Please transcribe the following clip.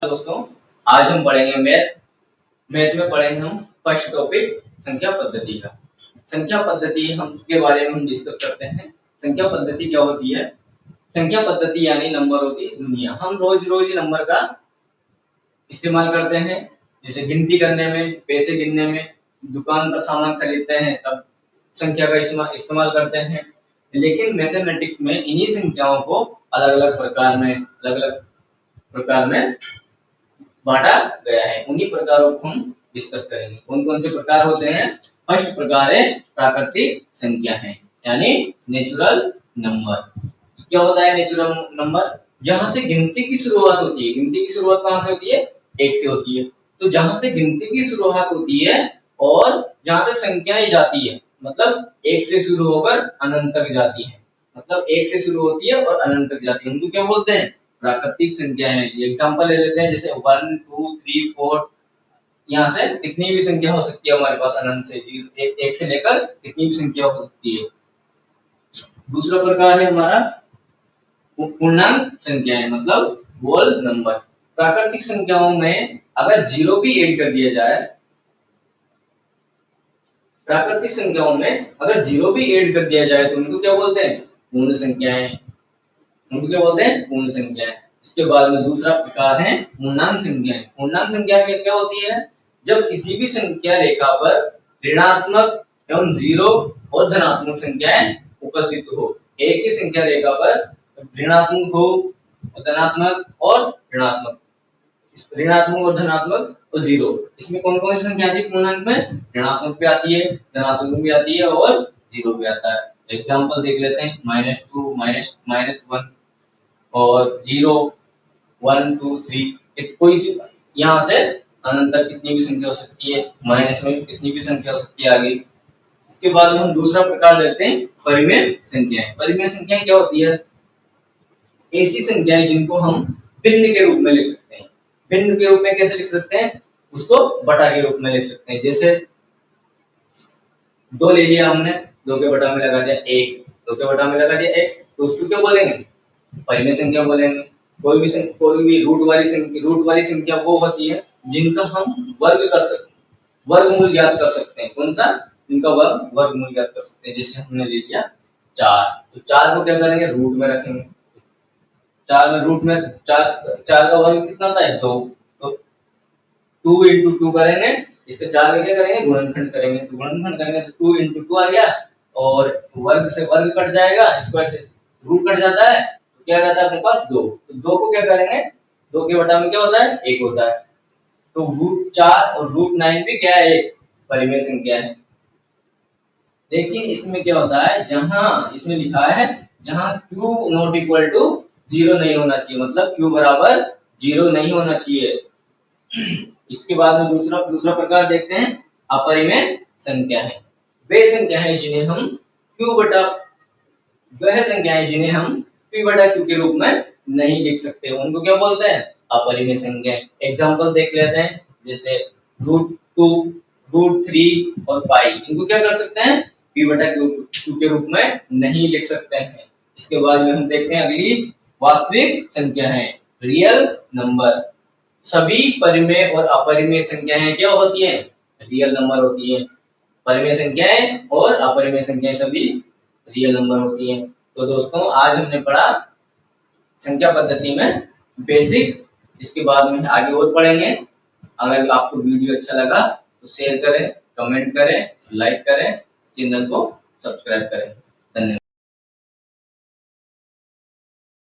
दोस्तों, आज हम पढ़ेंगे मैथ में पढ़ेंगे हम फर्स्ट टॉपिक संख्या पद्धति का। संख्या पद्धति हम के बारे में हम डिस्कस करते हैं। संख्या पद्धति क्या होती है? संख्या पद्धति यानी नंबरों की दुनिया। हम रोज रोज नंबर का इस्तेमाल करते हैं, जैसे गिनती करने में, पैसे गिनने में, दुकान पर सामान खरीदते हैं तब संख्या का इस्तेमाल करते हैं। लेकिन मैथमेटिक्स में इन्हीं संख्याओं को अलग अलग प्रकार में बांटा गया है। उन्हीं प्रकारों को हम डिस्कस करेंगे। कौन कौन से प्रकार होते हैं? फर्स्ट प्रकार है प्राकृतिक संख्या है, यानी नेचुरल नंबर। क्या होता है नेचुरल नंबर? जहां से गिनती की शुरुआत होती है। गिनती की शुरुआत कहां से होती है? एक से होती है। तो जहां से गिनती की शुरुआत होती है और जहां तक संख्याएं जाती है, मतलब एक से शुरू होकर अनंत तक जाती है, मतलब एक से शुरू होती है और अनंत तक जाती है, उनको क्या बोलते हैं? प्राकृतिक संख्या है। एग्जांपल ले लेते हैं, जैसे 1 2 3 4। यहाँ से कितनी भी संख्या हो सकती है हमारे पास, अनंत से एक से लेकर कितनी भी संख्या हो सकती है। दूसरा प्रकार है हमारा पूर्णांक संख्या है, मतलब होल नंबर। प्राकृतिक संख्याओं में अगर जीरो भी ऐड कर दिया जाए, प्राकृतिक संख्याओं में अगर जीरो भी ऐड कर दिया जाए तो उनको क्या बोलते हैं? पूर्ण संख्याएं। उनको क्या बोलते हैं? पूर्ण संख्याएं। इसके बाद में दूसरा प्रकार है पूर्णांक संख्याएं। पूर्णांक संख्या क्या होती है? जब किसी भी संख्या रेखा पर ऋणात्मक एवं जीरो और धनात्मक संख्याएं उपस्थित हो। एक ही संख्या रेखा पर ऋणात्मक हो, धनात्मक और ऋणात्मक, ऋणात्मक और धनात्मक और जीरो। इसमें कौन कौन सी संख्या आती है पूर्णांक में? ऋणात्मक भी आती है, धनात्मक भी आती है और जीरो भी आता है। एग्जांपल देख लेते हैं, -2 -1 और 0 1 2 3। कोई सी यहाँ से अनंत तक कितनी भी संख्या हो सकती है, माइनस में कितनी भी संख्या हो सकती है आगे। इसके बाद में हम दूसरा प्रकार लेते हैं परिमेय संख्याएं। परिमेय संख्याएं क्या होती है? ऐसी संख्याएं जिनको हम भिन्न के रूप में लिख सकते हैं। भिन्न के रूप में कैसे लिख सकते हैं? उसको बटा के रूप में लिख सकते हैं। जैसे 2 ले लिया हमने, 2 के बटा में लगा दिया 1, 2 के बटा में लगा दिया 1, तो उसको क्या बोलेंगे? परिमेय संख्या बोलेंगे। कोई भी रूट वाली संख्या वो होती है जिनका हम वर्गमूल ज्ञात कर सकते हैं। कौन सा? जिनका वर्गमूल ज्ञात कर सकते हैं। जैसे हमने ले लिया 4, तो 4 को क्या करेंगे? रूट में रखेंगे। 4 में रूट में 4 का वर्ग कितना होता है? 2, तो 2 into 2 करेंगे, इसके 4 का क्या करेंगे? गुणनखंड करेंगे। तो गुणनखंड करेंगे तो 2 into 2 आ गया, और वर्ग से वर्ग कट जाएगा, स्क्वायर से रूट कट जाता है, तो क्या रहता है अपने पास? 2। तो 2 को क्या करेंगे? 2 के बटा में क्या होता है? 1 होता है। तो √4 और √9 भी क्या है? एक परिमेय संख्या है। लेकिन इसमें क्या होता है, जहां इसमें लिखा है जहां q नॉट इक्वल टू 0 नहीं होना चाहिए, मतलब q बराबर 0 नहीं होना चाहिए। इसके बाद में दूसरा प्रकार देखते हैं अपरिमेय संख्या है। वह संख्याएं जिन्हें हम p बटा q के रूप में नहीं लिख सकते, उनको क्या बोलते हैं? अपरिमेय संख्या। एग्जांपल देख लेते हैं, जैसे √2 √3 और पाई, इनको क्या कर सकते हैं? p बटा q के रूप में नहीं लिख सकते हैं। इसके बाद में हम देखते हैं अगली वास्तविक संख्या है, रियल नंबर। सभी परिमेय और अपरिमेय संख्याएं क्या होती हैं? रियल नंबर होती हैं। परिमेय संख्याएं और अपरिमेय संख्याएं सभी रियल नंबर होती हैं। तो दोस्तों, आज हमने पढ़ा संख्या पद्धति में बेसिक। इसके बाद में आगे और पढ़ेंगे। अगर आपको वीडियो अच्छा लगा तो शेयर करें, कमेंट करें, लाइक करें, चैनल को सब्सक्राइब करें। धन्यवाद।